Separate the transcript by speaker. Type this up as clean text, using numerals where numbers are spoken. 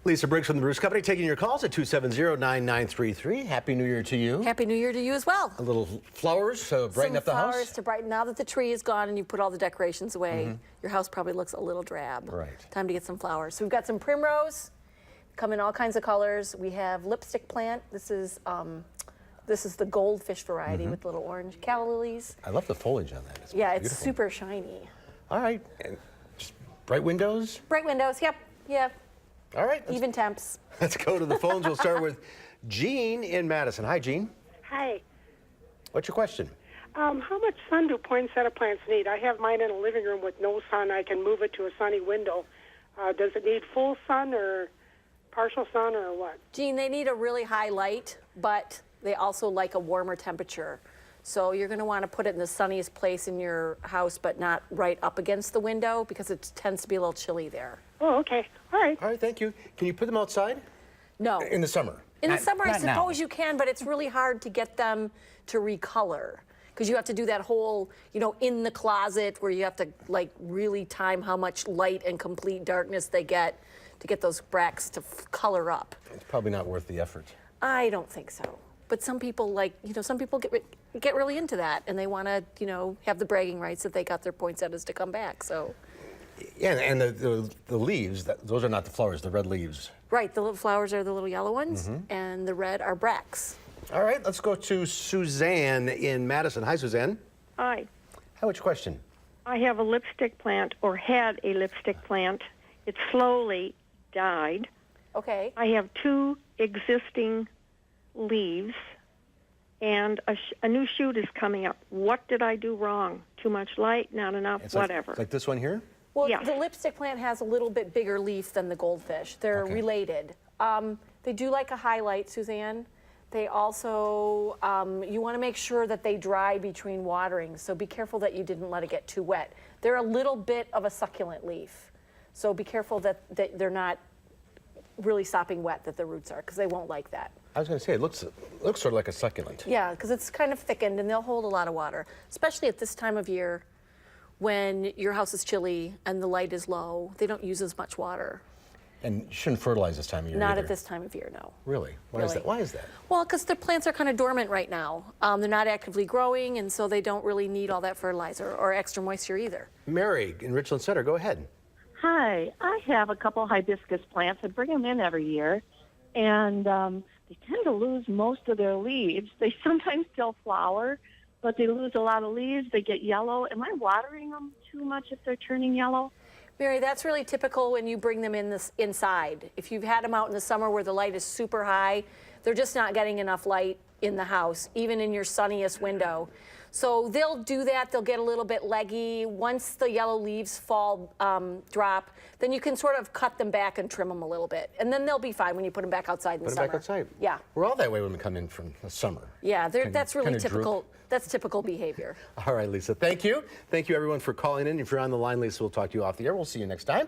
Speaker 1: Lisa Briggs from the Bruce Company taking your calls at 270-9933. Happy New Year to you.
Speaker 2: Happy New Year to you as well.
Speaker 1: A little flowers to brighten up the house.
Speaker 2: Flowers to brighten. Now that the tree is gone and you put all the decorations away, your house probably looks a little drab.
Speaker 1: Right.
Speaker 2: Time to get some flowers. So we've got some primrose, come in all kinds of colors. We have lipstick plant. This is the goldfish variety with little orange calla lilies.
Speaker 1: I love the foliage on that.
Speaker 2: Yeah,
Speaker 1: beautiful.
Speaker 2: it's super shiny.
Speaker 1: All right. And just bright windows?
Speaker 2: Bright windows, yep.
Speaker 1: All right.
Speaker 2: Even temps.
Speaker 1: Let's go to the phones. We'll start with Jean in Madison. Hi, Jean.
Speaker 3: Hi.
Speaker 1: What's your question?
Speaker 3: How much sun do poinsettia plants need? I have mine in a living room with no sun. I can move it to a sunny window. Does it need full sun or partial sun or what?
Speaker 2: Jean, they need a really high light, but they also like a warmer temperature. So you're going to want to put it in the sunniest place in your house, but not right up against the window because it tends to be a little chilly there.
Speaker 3: Oh, okay. All right.
Speaker 1: All right, thank you. Can you put them outside?
Speaker 2: No.
Speaker 1: In the summer?
Speaker 2: In the summer, I
Speaker 4: not now.
Speaker 2: suppose you can, but it's really hard to get them to recolor because you have to do that whole, in the closet where you have to like really time how much light and complete darkness they get to get those bracts to color up.
Speaker 1: It's probably not worth the effort.
Speaker 2: I don't think so. But some people some people get really into that and they want to, have the bragging rights that they got their poinsettias to come back. So.
Speaker 1: Yeah, and the leaves, those are not the flowers, the red leaves.
Speaker 2: Right, the little flowers are the little yellow ones, and the red are bracts.
Speaker 1: All right, let's go to Suzanne in Madison. Hi, Suzanne.
Speaker 5: Hi.
Speaker 1: Hi, what's your question?
Speaker 5: I have a lipstick plant, or had a lipstick plant. It slowly died.
Speaker 2: Okay.
Speaker 5: I have two existing leaves, and a new shoot is coming up. What did I do wrong? Too much light, not enough, whatever.
Speaker 1: Like this one here?
Speaker 2: Well,
Speaker 5: Yes.
Speaker 2: the lipstick plant has a little bit bigger leaf than the goldfish. They're
Speaker 1: Okay.
Speaker 2: related. They do like a highlight, Suzanne. They also, you want to make sure that they dry between watering, so be careful that you didn't let it get too wet. They're a little bit of a succulent leaf, so be careful that they're not really sopping wet, that the roots are, because they won't like that.
Speaker 1: I was going to say, it looks sort of like a succulent.
Speaker 2: Yeah, because it's kind of thickened and they'll hold a lot of water, especially at this time of year when your house is chilly and the light is low. They don't use as much water.
Speaker 1: And you shouldn't fertilize this time of year
Speaker 2: Not
Speaker 1: either.
Speaker 2: at this time of year, no.
Speaker 1: Really? Why is
Speaker 2: Really.
Speaker 1: that? Why is that?
Speaker 2: Well, because the plants are kind of dormant right now. They're not actively growing, and so they don't really need all that fertilizer or extra moisture either.
Speaker 1: Mary in Richland Center, go ahead.
Speaker 6: Hi, I have a couple hibiscus plants. I bring them in every year, and they tend to lose most of their leaves. They sometimes still flower, but they lose a lot of leaves. They get yellow. Am I watering them too much if they're turning yellow?
Speaker 2: Mary, that's really typical when you bring them inside. If you've had them out in the summer where the light is super high, they're just not getting enough light in the house, even in your sunniest window. So they'll do that. They'll get a little bit leggy. Once the yellow leaves drop, then you can sort of cut them back and trim them a little bit. And then they'll be fine when you put them back outside in the
Speaker 1: Put
Speaker 2: summer.
Speaker 1: them back outside.
Speaker 2: Yeah.
Speaker 1: We're all that way when we come in from the summer.
Speaker 2: Yeah, that's really
Speaker 1: kinda droop.
Speaker 2: typical. That's typical behavior.
Speaker 1: All right, Lisa. Thank you. Thank you, everyone, for calling in. If you're on the line, Lisa, we'll talk to you off the air. We'll see you next time.